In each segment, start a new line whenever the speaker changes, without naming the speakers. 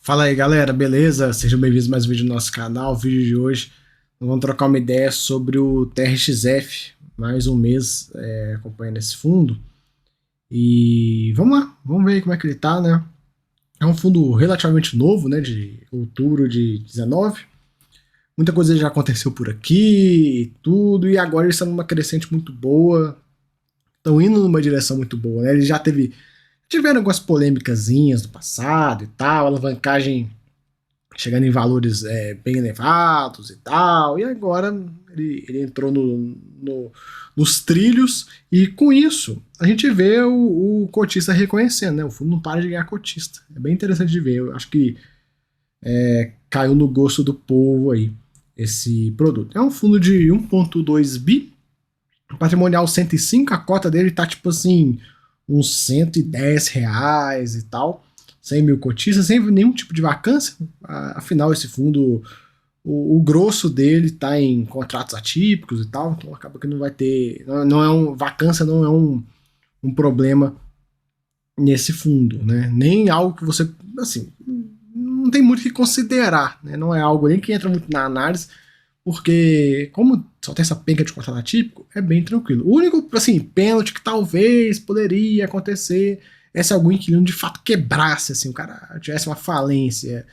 Fala aí galera, beleza? Sejam bem-vindos a mais um vídeo do nosso canal. O vídeo de hoje nós vamos trocar uma ideia sobre o TRXF, mais um mês acompanhando esse fundo. E vamos lá, vamos ver como é que ele tá, né? É um fundo relativamente novo, né, de outubro de 19. Muita coisa já aconteceu por aqui e tudo, e agora eles estão numa crescente muito boa, estão indo numa direção muito boa, né? Ele já tiveram algumas polêmicazinhas do passado e tal, alavancagem chegando em valores bem elevados e tal, e agora ele entrou nos trilhos, e com isso a gente vê o cotista reconhecendo, né? O fundo não para de ganhar cotista, é bem interessante de ver. Eu acho que caiu no gosto do povo aí esse produto. É um fundo de 1,2 bi, patrimonial 105, a cota dele tá tipo assim, uns R$ 110 e tal, 100 mil cotistas, sem nenhum tipo de vacância. Afinal, esse fundo, o grosso dele está em contratos atípicos e tal, então acaba que não vai ter, vacância não é um problema nesse fundo, né? Nem algo que você, assim, não tem muito o que considerar, né? Não é algo nem que entra muito na análise, porque como só tem essa penca de contrato atípico, é bem tranquilo. O único, assim, pênalti que talvez poderia acontecer é se algum inquilino de fato quebrasse, assim, o cara tivesse uma falência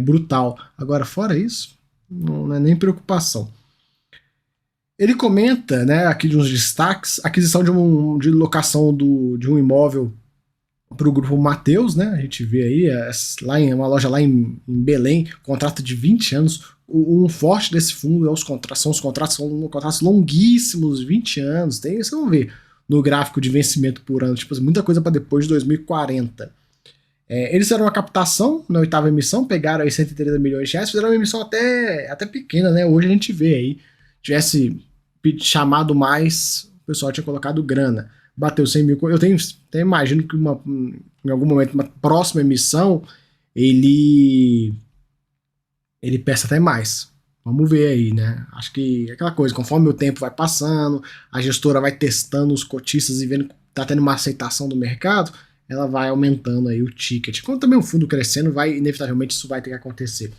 brutal. Agora, fora isso, não é nem preocupação. Ele comenta, né, aqui de uns destaques, aquisição de locação de um imóvel para o grupo Mateus, né? A gente vê aí uma loja lá em Belém, contrato de 20 anos. Um forte desse fundo são os contratos longuíssimos, 20 anos. Vocês vão ver no gráfico de vencimento por ano, tipo, muita coisa para depois de 2040. Eles fizeram uma captação na oitava emissão, pegaram aí 130 milhões de reais, fizeram uma emissão até pequena, né? Hoje a gente vê aí, tivesse chamado mais, o pessoal tinha colocado grana. Bateu 100 mil. Eu até imagino que em algum momento, uma próxima emissão, ele peça até mais. Vamos ver aí, né? Acho que é aquela coisa, conforme o tempo vai passando, a gestora vai testando os cotistas e vendo que tá tendo uma aceitação do mercado, ela vai aumentando aí o ticket. Quando também o fundo crescendo, inevitavelmente isso vai ter que acontecer.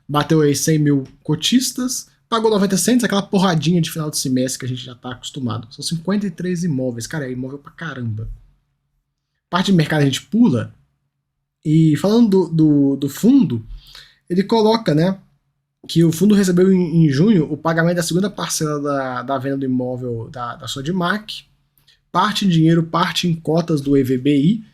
Bateu aí 100 mil cotistas, pagou 90 centos, aquela porradinha de final de semestre que a gente já tá acostumado. São 53 imóveis, cara, é imóvel pra caramba. Parte de mercado a gente pula, e falando do fundo, ele coloca, né, que o fundo recebeu em junho o pagamento da segunda parcela da venda do imóvel da Sodimac, parte em dinheiro, parte em cotas do EVBI,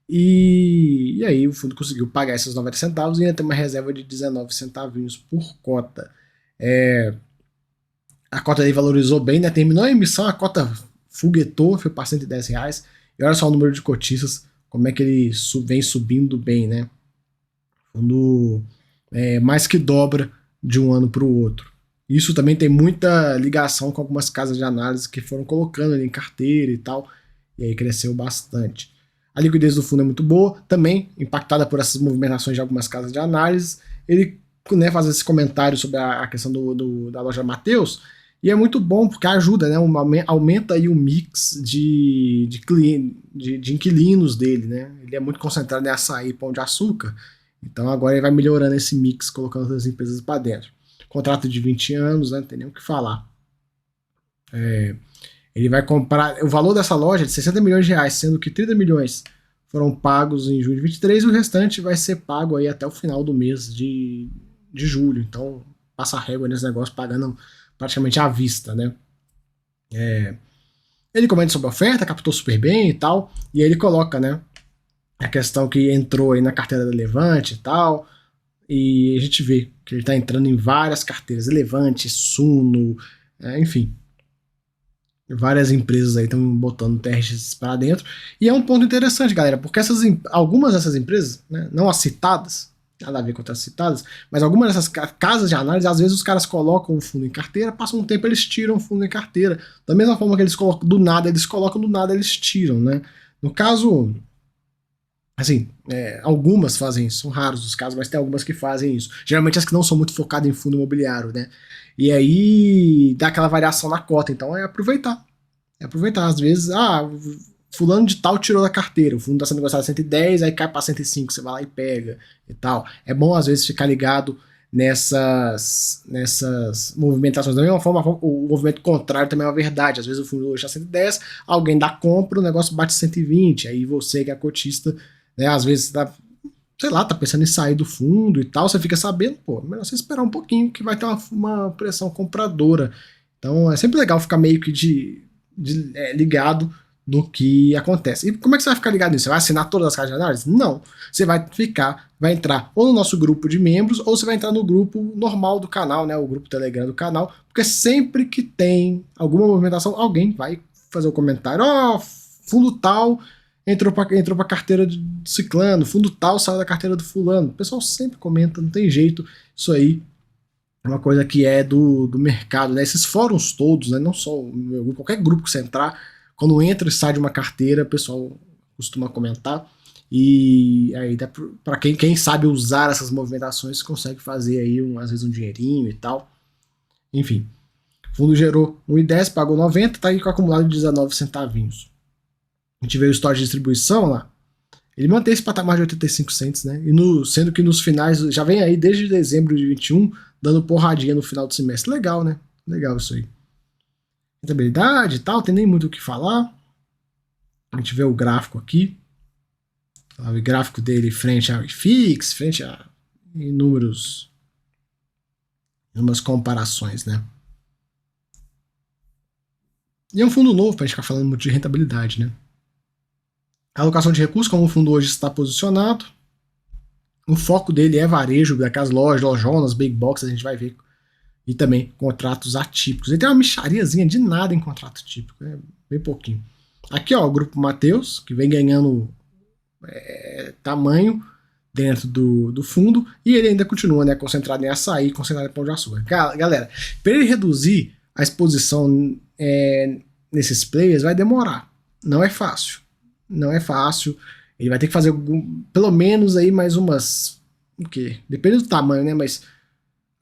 e aí o fundo conseguiu pagar esses 90 centavos e ainda tem uma reserva de 19 centavinhos por cota. A cota dele valorizou bem, né? Terminou a emissão, a cota foguetou, foi para R$ 110, e olha só o número de cotistas, como é que ele vem subindo bem, né? O fundo mais que dobra de um ano para o outro. Isso também tem muita ligação com algumas casas de análise que foram colocando ele em carteira e tal, e aí cresceu bastante. A liquidez do fundo é muito boa, também impactada por essas movimentações de algumas casas de análise. Ele, né, faz esse comentário sobre a questão da loja Mateus, e é muito bom porque ajuda, né, aumenta aí o mix de inquilinos dele, né? Ele é muito concentrado em açaí e pão de açúcar, então agora ele vai melhorando esse mix, colocando outras empresas para dentro. Contrato de 20 anos, né, não tem nem o que falar. Ele vai comprar, o valor dessa loja é de 60 milhões de reais, sendo que 30 milhões foram pagos em julho de 23 e o restante vai ser pago aí até o final do mês de julho. Então passa a régua nesse negócio, pagando praticamente à vista, né? Ele comenta sobre a oferta, captou super bem e tal, e aí ele coloca, né, a questão que entrou aí na carteira da Levante e tal, e a gente vê que ele está entrando em várias carteiras, Levante, Suno, enfim, várias empresas aí estão botando TRX para dentro, e é um ponto interessante, galera, porque algumas dessas empresas, né, não as citadas, nada a ver com as citadas, mas algumas dessas casas de análise, às vezes os caras colocam o fundo em carteira, passam um tempo eles tiram o fundo em carteira, da mesma forma que eles colocam do nada, eles tiram, né? No caso, assim, algumas fazem isso, são raros os casos, mas tem algumas que fazem isso. Geralmente as que não são muito focadas em fundo imobiliário, né? E aí dá aquela variação na cota, então é aproveitar. Às vezes, fulano de tal tirou da carteira, o fundo está sendo negociado a 110, aí cai para 105, você vai lá e pega e tal. É bom às vezes ficar ligado nessas movimentações. Da mesma forma, o movimento contrário também é uma verdade. Às vezes o fundo hoje está 110, alguém dá compra, o negócio bate 120, aí você que é cotista, né, às vezes tá, sei lá, tá pensando em sair do fundo e tal, você fica sabendo, pô, melhor você esperar um pouquinho que vai ter uma pressão compradora. Então é sempre legal ficar meio que ligado no que acontece. E como é que você vai ficar ligado nisso? Você vai assinar todas as caixas de análise? Não. Você vai entrar ou no nosso grupo de membros, ou você vai entrar no grupo normal do canal, né? O grupo Telegram do canal, porque sempre que tem alguma movimentação, alguém vai fazer o comentário, fundo tal entrou pra carteira do ciclano, fundo tal saiu da carteira do fulano. O pessoal sempre comenta, não tem jeito. Isso aí é uma coisa que é do mercado, né? Esses fóruns todos, né? Não só o meu grupo, qualquer grupo que você entrar, quando entra e sai de uma carteira, o pessoal costuma comentar. E aí, para quem sabe usar essas movimentações, consegue fazer aí, às vezes, um dinheirinho e tal. Enfim, o fundo gerou 1,10, pagou 90, tá aí com acumulado de 19 centavinhos. A gente vê o histórico de distribuição lá. Ele mantém esse patamar de 85 cents, né? Sendo que nos finais, já vem aí desde dezembro de 21, dando porradinha no final do semestre. Legal, né? Legal isso aí. Rentabilidade e tal, tem nem muito o que falar. A gente vê o gráfico aqui. O gráfico dele frente ao IFIX, frente a inúmeras comparações, né? E é um fundo novo para a gente ficar falando muito de rentabilidade, né? A alocação de recursos, como o fundo hoje está posicionado, o foco dele é varejo, daquelas lojonas, big boxes, a gente vai ver. E também contratos atípicos. Ele tem uma mixariazinha de nada em contrato típico, né? Bem pouquinho. Aqui, ó, o Grupo Mateus, que vem ganhando tamanho dentro do fundo, e ele ainda continua, né, concentrado em açaí, concentrado em pão de açúcar. Galera, para ele reduzir a exposição nesses players, vai demorar. Não é fácil. Não é fácil. Ele vai ter que fazer pelo menos aí mais umas... O quê? Depende do tamanho, né? Mas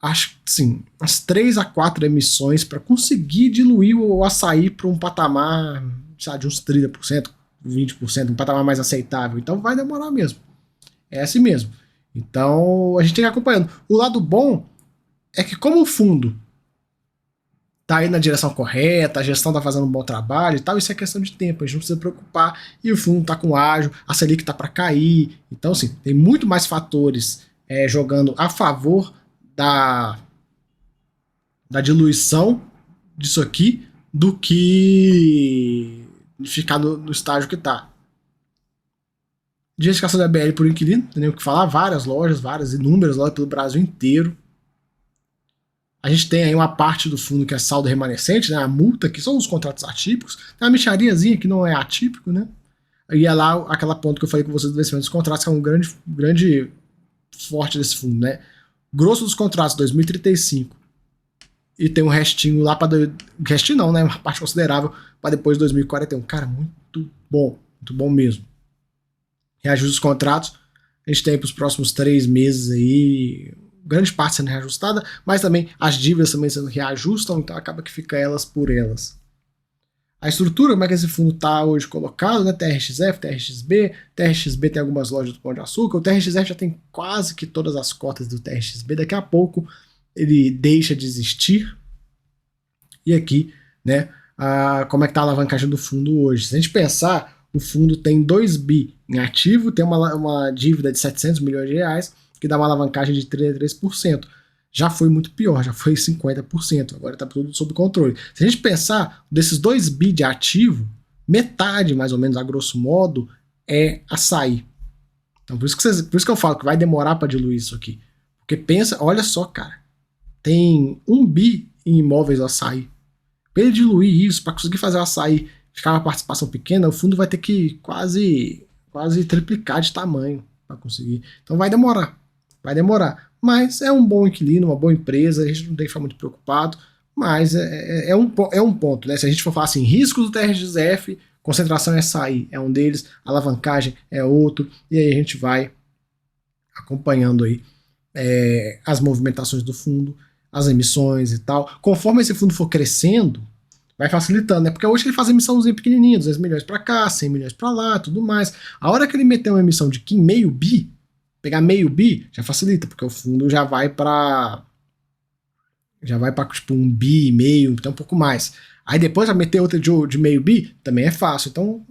acho que sim, umas 3 a 4 emissões para conseguir diluir o açaí para um patamar, sabe, de uns 30%, 20%, um patamar mais aceitável. Então vai demorar mesmo. É assim mesmo. Então a gente tem que ir acompanhando. O lado bom é que como o fundo tá aí na direção correta, a gestão tá fazendo um bom trabalho e tal, isso é questão de tempo, a gente não precisa preocupar, e o fundo tá com ágio, a Selic tá para cair, então assim, tem muito mais fatores jogando a favor da diluição disso aqui do que ficar no estágio que tá. Diversificação da BL por inquilino, não tem nem o que falar, várias lojas, inúmeras lojas pelo Brasil inteiro. A gente tem aí uma parte do fundo que é saldo remanescente, né? A multa, que são os contratos atípicos. Tem uma mixariazinha que não é atípico, né? E é lá aquela ponta que eu falei com vocês do vencimento dos contratos, que é um grande forte desse fundo, né? Grosso dos contratos, 2035. E tem um restinho lá para... Restinho não, né? Uma parte considerável para depois de 2041. Cara, muito bom mesmo. Reajuste dos contratos, a gente tem para os próximos 3 meses aí... grande parte sendo reajustada, mas também as dívidas também sendo reajustam, então acaba que fica elas por elas. A estrutura, como é que esse fundo está hoje colocado, né? TRXF, TRXB tem algumas lojas do Pão de Açúcar, o TRXF já tem quase que todas as cotas do TRXB, daqui a pouco ele deixa de existir. E aqui, né, como é que está a alavancagem do fundo hoje? Se a gente pensar, o fundo tem 2 bi em ativo, tem uma dívida de 700 milhões de reais, que dá uma alavancagem de 33%. Já foi muito pior, já foi 50%, agora está tudo sob controle. Se a gente pensar, desses 2 bi de ativo, metade, mais ou menos, a grosso modo, é açaí. Então, por isso que eu falo que vai demorar para diluir isso aqui. Porque pensa, olha só, cara, tem 1 bi em imóveis do açaí. Para ele diluir isso, para conseguir fazer o açaí ficar uma participação pequena, o fundo vai ter que quase triplicar de tamanho para conseguir. Então vai demorar. Mas é um bom inquilino, uma boa empresa, a gente não tem que ficar muito preocupado, mas é um ponto, né? Se a gente for falar assim, riscos do TRXF, concentração em açaí é um deles, alavancagem é outro, e aí a gente vai acompanhando aí as movimentações do fundo, as emissões e tal. Conforme esse fundo for crescendo, vai facilitando, né? Porque hoje ele faz emissãozinha pequenininha, 200 milhões para cá, 100 milhões para lá, tudo mais. A hora que ele meter uma emissão de meio bi, pegar meio bi, já facilita, porque o fundo já vai para tipo 1,5 bi, então um pouco mais. Aí depois vai meter outra de meio bi, também é fácil. Então,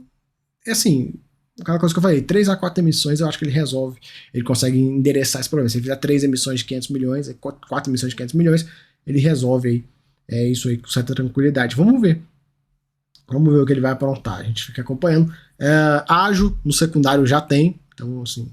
é assim, aquela coisa que eu falei, 3 a 4 emissões eu acho que ele resolve, ele consegue endereçar esse problema. Se ele fizer 3 emissões de 500 milhões, 4 emissões de 500 milhões, ele resolve aí, isso aí com certa tranquilidade. Vamos ver o que ele vai aprontar, a gente fica acompanhando. Ágio no secundário já tem, então assim,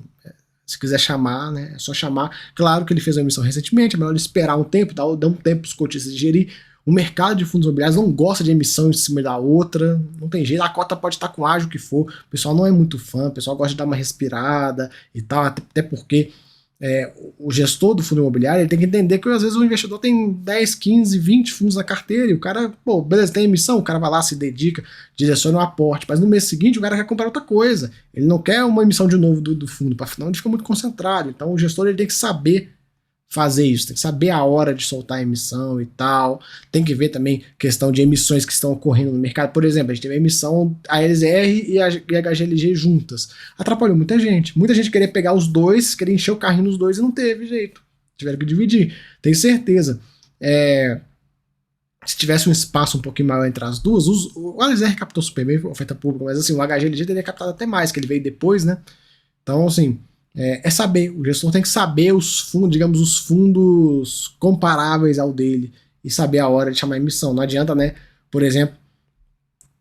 se quiser chamar, né, é só chamar. Claro que ele fez uma emissão recentemente, é melhor esperar um tempo, dar um tempo para os cotistas digerir. O mercado de fundos imobiliários não gosta de emissão em cima da outra, não tem jeito, a cota pode estar com ágio que for, o pessoal não é muito fã, o pessoal gosta de dar uma respirada e tal, até porque o gestor do fundo imobiliário ele tem que entender que às vezes o investidor tem 10, 15, 20 fundos na carteira e o cara, pô, beleza, tem emissão, o cara vai lá, se dedica, direciona o aporte, mas no mês seguinte o cara quer comprar outra coisa, ele não quer uma emissão de novo do fundo, para final ele fica muito concentrado, então o gestor ele tem que saber fazer isso, tem que saber a hora de soltar a emissão e tal, tem que ver também questão de emissões que estão ocorrendo no mercado. Por exemplo, a gente teve a emissão a LZR e a HGLG juntas, atrapalhou muita gente queria pegar os dois, queria encher o carrinho nos dois e não teve jeito, tiveram que dividir. Tenho certeza, se tivesse um espaço um pouquinho maior entre as duas, o LZR captou super bem, oferta pública, mas assim, o HGLG teria captado até mais, que ele veio depois, né? Então, assim, saber, o gestor tem que saber os fundos, digamos, os fundos comparáveis ao dele e saber a hora de chamar a emissão. Não adianta, né? Por exemplo,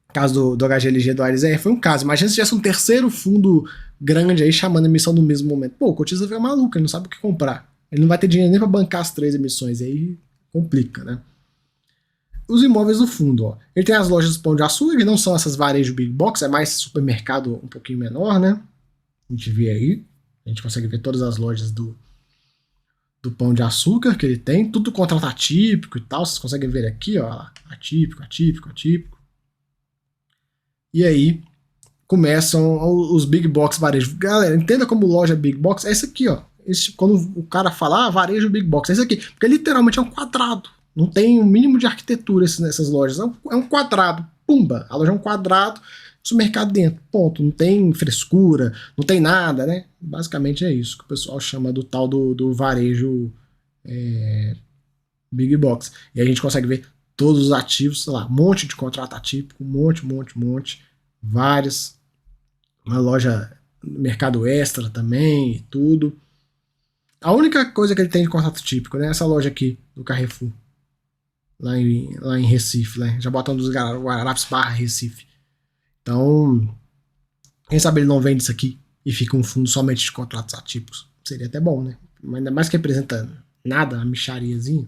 o caso do HGLG do ARSR foi um caso. Imagina se tivesse um terceiro fundo grande aí chamando a emissão no mesmo momento. Pô, o cotista fica maluco, ele não sabe o que comprar. Ele não vai ter dinheiro nem para bancar as 3 emissões, aí complica, né? Os imóveis do fundo, ó. Ele tem as lojas do Pão de Açúcar, que não são essas varejo big box, é mais supermercado um pouquinho menor, né? A gente vê aí. A gente consegue ver todas as lojas do Pão de Açúcar que ele tem, tudo contrato atípico e tal, vocês conseguem ver aqui, ó, atípico. E aí começam os big box varejo. Galera, entenda como loja big box, é isso aqui, ó. Quando o cara fala varejo big box, é isso aqui, porque literalmente é um quadrado, não tem o mínimo de arquitetura nessas lojas, é um quadrado, pumba, a loja é um quadrado, supermercado dentro, ponto, não tem frescura, não tem nada, né? Basicamente é isso que o pessoal chama do tal do varejo big box. E a gente consegue ver todos os ativos, sei lá, um monte de contrato atípico, um monte, várias, uma loja mercado extra também e tudo. A única coisa que ele tem de contrato típico, né? Essa loja aqui do Carrefour, lá em Recife, né? Já botando dos Guararapes / Recife. Então, quem sabe ele não vende isso aqui e fica um fundo somente de contratos atípicos. Seria até bom, né? Ainda mais que representa nada, uma michariazinha.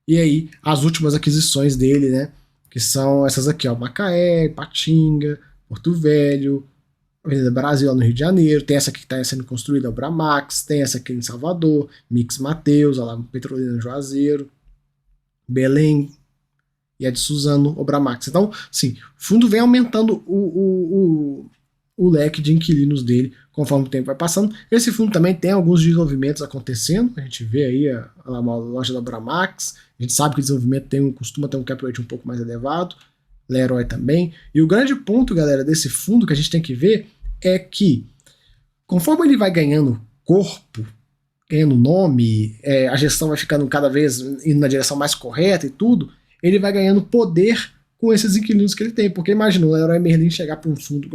E aí, as últimas aquisições dele, né? Que são essas aqui, ó. Macaé, Patinga, Porto Velho, Avenida Brasil, lá no Rio de Janeiro. Tem essa aqui que está sendo construída, o Bramax. Tem essa aqui em Salvador, Mix Mateus, lá no Petrolina Juazeiro. Belém, e a de Suzano, Obramax. Então, sim, o fundo vem aumentando o leque de inquilinos dele conforme o tempo vai passando. Esse fundo também tem alguns desenvolvimentos acontecendo, a gente vê aí a loja da Obramax, a gente sabe que o desenvolvimento costuma ter um cap rate um pouco mais elevado, Leroy também, e o grande ponto, galera, desse fundo que a gente tem que ver é que conforme ele vai ganhando corpo, ganhando nome, a gestão vai ficando cada vez indo na direção mais correta e tudo, ele vai ganhando poder com esses inquilinos que ele tem. Porque imagina o Leroy Merlin chegar para um fundo.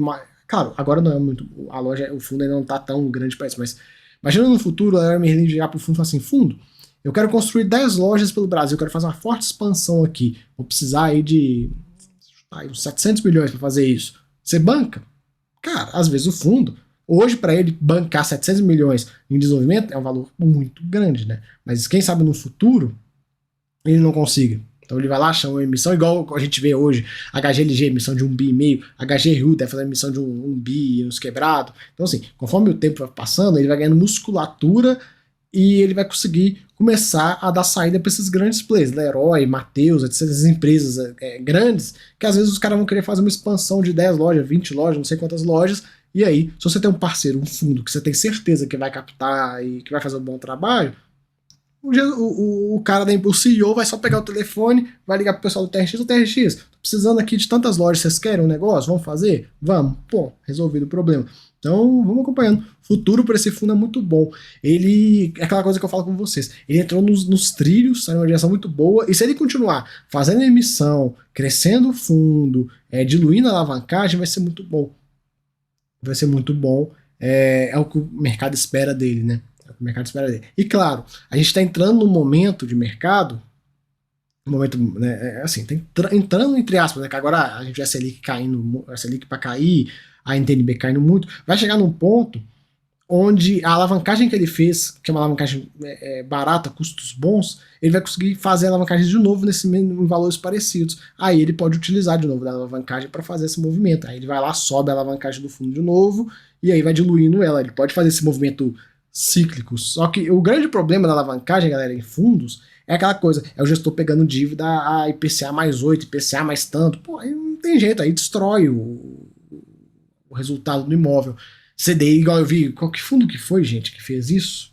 Claro, agora não é muito. A loja, o fundo ainda não está tão grande para isso, mas imagina no futuro o Leroy Merlin chegar para o fundo e falar assim: fundo, eu quero construir 10 lojas pelo Brasil, eu quero fazer uma forte expansão aqui. Vou precisar aí de uns 700 milhões para fazer isso. Você banca? Cara, às vezes o fundo, hoje para ele bancar 700 milhões em desenvolvimento é um valor muito grande, né? Mas quem sabe no futuro ele não consiga. Então ele vai lá, chama uma emissão, igual a gente vê hoje, HGLG, emissão de 1,5 bi, HGRU deve fazer emissão de 1 bi, uns quebrados. Então assim, conforme o tempo vai passando, ele vai ganhando musculatura e ele vai conseguir começar a dar saída para esses grandes players, Leroy, Mateus, etc, essas empresas grandes, que às vezes os caras vão querer fazer uma expansão de 10 lojas, 20 lojas, não sei quantas lojas, e aí, se você tem um parceiro, um fundo, que você tem certeza que vai captar e que vai fazer um bom trabalho, o cara o CEO vai só pegar o telefone, vai ligar pro pessoal do TRX, precisando aqui de tantas lojas, vocês querem um negócio? Vamos fazer? Vamos. Pô, resolvido o problema. Então, vamos acompanhando. O futuro para esse fundo é muito bom. Ele, é aquela coisa que eu falo com vocês, ele entrou nos trilhos, saiu numa direção muito boa, e se ele continuar fazendo emissão, crescendo o fundo, diluindo a alavancagem, vai ser muito bom. Vai ser muito bom. É o que o mercado espera dele, né? É o que o mercado espera dele. E claro, a gente está entrando num momento de mercado, um momento, né, assim, entrando entre aspas, né, que agora a gente vê a Selic caindo, a Selic para cair, a NTNB caindo muito, vai chegar num ponto onde a alavancagem que ele fez, que é uma alavancagem barata, custos bons, ele vai conseguir fazer a alavancagem de novo em valores parecidos. Aí ele pode utilizar de novo da alavancagem para fazer esse movimento. Aí ele vai lá, sobe a alavancagem do fundo de novo, e aí vai diluindo ela. Ele pode fazer esse movimento cíclico. Só que o grande problema da alavancagem, galera, em fundos, é aquela coisa, é o gestor pegando dívida a IPCA mais 8, IPCA mais tanto. Pô, aí não tem jeito, aí destrói o resultado do imóvel. CDI, igual eu vi, qual que fundo que foi, gente, que fez isso?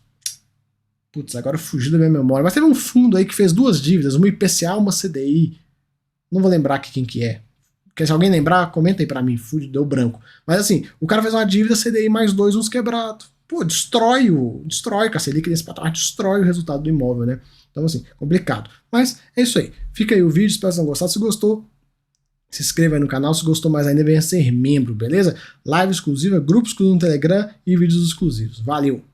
Putz, agora fugiu da minha memória. Mas teve um fundo aí que fez duas dívidas, uma IPCA e uma CDI. Não vou lembrar aqui quem que é. Porque se alguém lembrar, comenta aí pra mim, deu branco. Mas assim, o cara fez uma dívida CDI mais dois, uns quebrados. Pô, destrói com a Selic nesse patamar, destrói o resultado do imóvel, né? Então assim, complicado. Mas é isso aí. Fica aí o vídeo, espero que vocês tenham gostado. Se gostou, se inscreva aí no canal, se gostou mais ainda, venha ser membro, beleza? Live exclusiva, grupo exclusivo no Telegram e vídeos exclusivos. Valeu!